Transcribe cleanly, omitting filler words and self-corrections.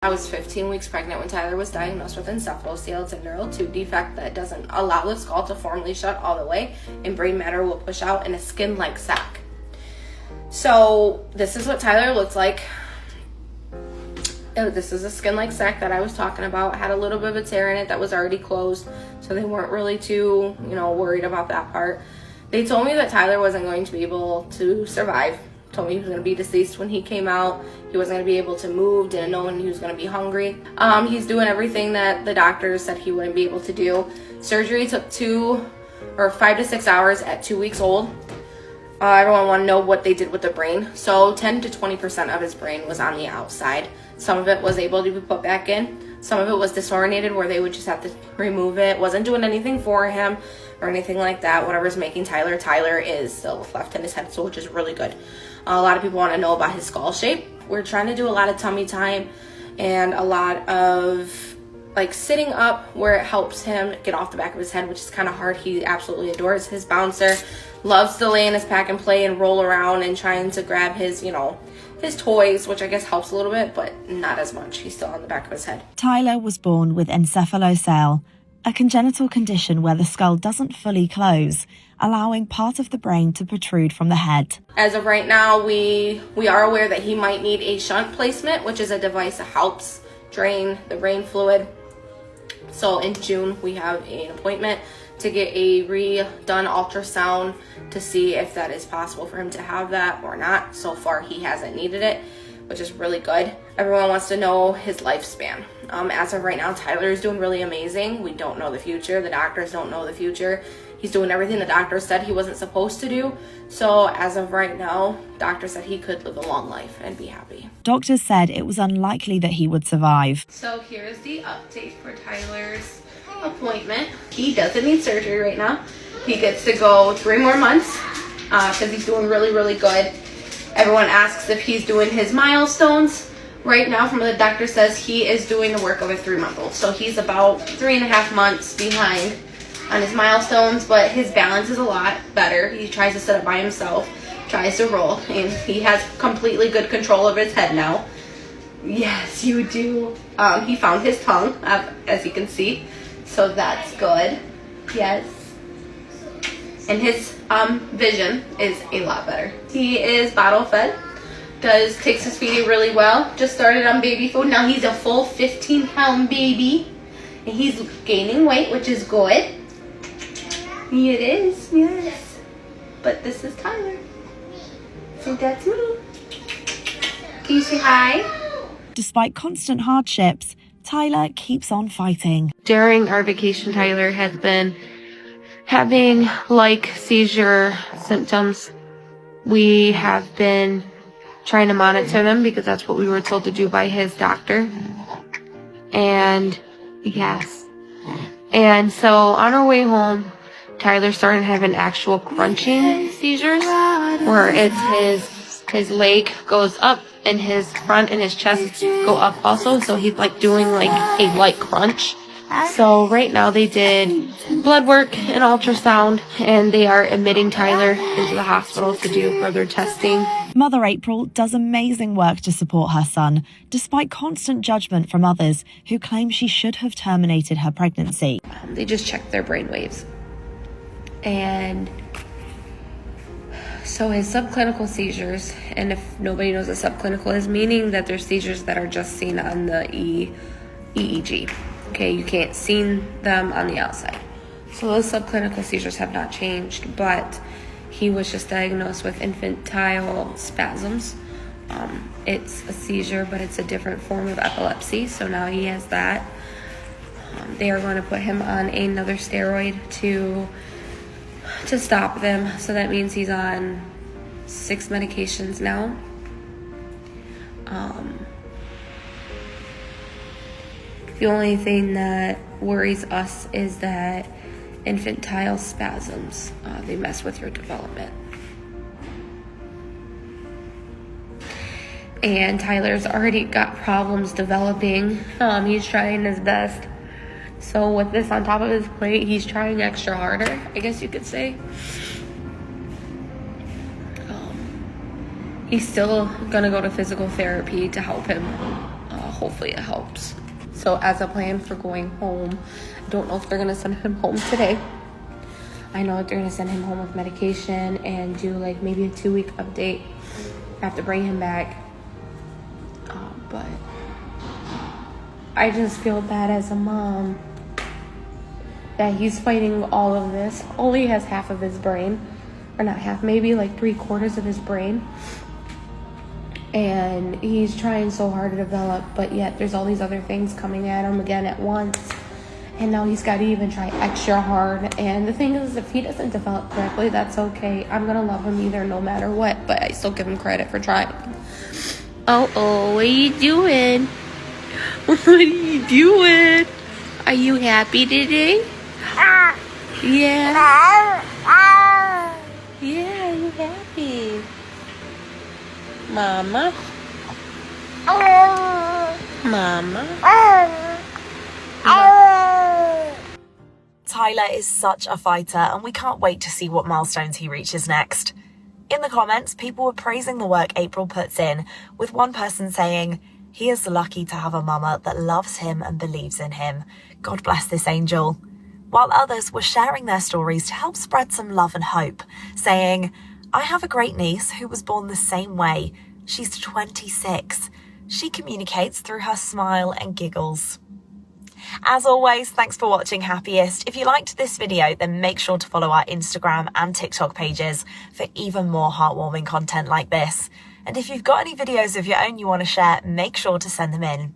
I was 15 weeks pregnant when Tyler was diagnosed with encephalocele. It's a neural tube defect that doesn't allow the skull to formally shut all the way, and brain matter will push out in a skin-like sac. So this is what Tyler looked like. This is a skin-like sac that I was talking about. It had a little bit of a tear in it that was already closed, so they weren't really too, worried about that part. They told me that Tyler wasn't going to be able to survive. Told me he was going to be deceased when he came out. He wasn't going to be able to move, didn't know when he was going to be hungry. He's doing everything that the doctors said he wouldn't be able to do. Surgery took 5 to 6 hours at 2 weeks old. Everyone wanted to know what they did with the brain. So 10 to 20% of his brain was on the outside. Some of it was able to be put back in. Some of it was disorientated where they would just have to remove it. Wasn't doing anything for him or anything like that. Whatever's making Tyler is still left in his head, so which is really good. A lot of people want to know about his skull shape. We're trying to do a lot of tummy time and a lot of sitting up where it helps him get off the back of his head, which is kind of hard. He absolutely adores his bouncer, loves to lay in his pack and play and roll around and trying to grab his, his toys, which I guess helps a little bit, but not as much. He's still on the back of his head. Tyler was born with encephalocele, a congenital condition where the skull doesn't fully close, allowing part of the brain to protrude from the head. As of right now, we are aware that he might need a shunt placement, which is a device that helps drain the brain fluid. So in June, we have an appointment to get a redone ultrasound to see if that is possible for him to have that or not. So far, he hasn't needed it, which is really good. Everyone wants to know his lifespan. As of right now, Tyler is doing really amazing. We don't know the future. The doctors don't know the future. He's doing everything the doctor said he wasn't supposed to do. So as of right now, doctor said he could live a long life and be happy. Doctors said it was unlikely that he would survive. So here's the update for Tyler's appointment. He doesn't need surgery right now. He gets to go 3 more months because he's doing really, really good. Everyone asks if he's doing his milestones. Right now, from what the doctor says, he is doing the work of a 3-month-old. So he's about 3.5 months behind on his milestones, but his balance is a lot better. He tries to sit up by himself, tries to roll, and he has completely good control of his head now. Yes, you do. He found his tongue, as you can see, so that's good. Yes. And his vision is a lot better. He is bottle fed, takes his feeding really well. Just started on baby food. Now he's a full 15-pound baby, and he's gaining weight, which is good. It is, yes. But this is Tyler. So that's me. Can you say hi? Despite constant hardships, Tyler keeps on fighting. During our vacation, Tyler has been having seizure symptoms. We have been trying to monitor them because that's what we were told to do by his doctor. And yes. And so on our way home, Tyler started having actual crunching seizures where it's his leg goes up and his front and his chest go up also. So he's doing a light crunch. So right now they did blood work and ultrasound, and they are admitting Tyler into the hospital to do further testing. Mother April does amazing work to support her son, despite constant judgment from others who claim she should have terminated her pregnancy. They just checked their brain waves. And so his subclinical seizures, and if nobody knows what subclinical is, meaning that they're seizures that are just seen on the EEG. Okay, you can't see them on the outside. So those subclinical seizures have not changed, but he was just diagnosed with infantile spasms. It's a seizure, but it's a different form of epilepsy, so now he has that. They are going to put him on another steroid to stop them, so that means he's on 6 medications now. The only thing that worries us is that infantile spasms, they mess with your development. And Tyler's already got problems developing. He's trying his best. So with this on top of his plate, he's trying extra harder, I guess you could say. He's still gonna go to physical therapy to help him hopefully it helps. So as a plan for going home, I don't know if they're gonna send him home today. I know that they're gonna send him home with medication and do like maybe a 2-week update. I have to bring him back. But I just feel bad as a mom that he's fighting all of this. Only has half of his brain, or not half, maybe like 3/4 of his brain. And he's trying so hard to develop, but yet there's all these other things coming at him again at once. And now he's got to even try extra hard. And the thing is, if he doesn't develop correctly, that's okay. I'm going to love him either no matter what, but I still give him credit for trying. Oh, what are you doing? What are you doing? Are you happy today? Yeah. Yeah, are you happy? Mama? Mama? Tyler is such a fighter, and we can't wait to see what milestones he reaches next. In the comments, people were praising the work April puts in, with one person saying, "He is lucky to have a mama that loves him and believes in him. God bless this angel." While others were sharing their stories to help spread some love and hope, saying, "I have a great niece who was born the same way. She's 26. She communicates through her smile and giggles." As always, thanks for watching Happiest. If you liked this video, then make sure to follow our Instagram and TikTok pages for even more heartwarming content like this. And if you've got any videos of your own you want to share, make sure to send them in.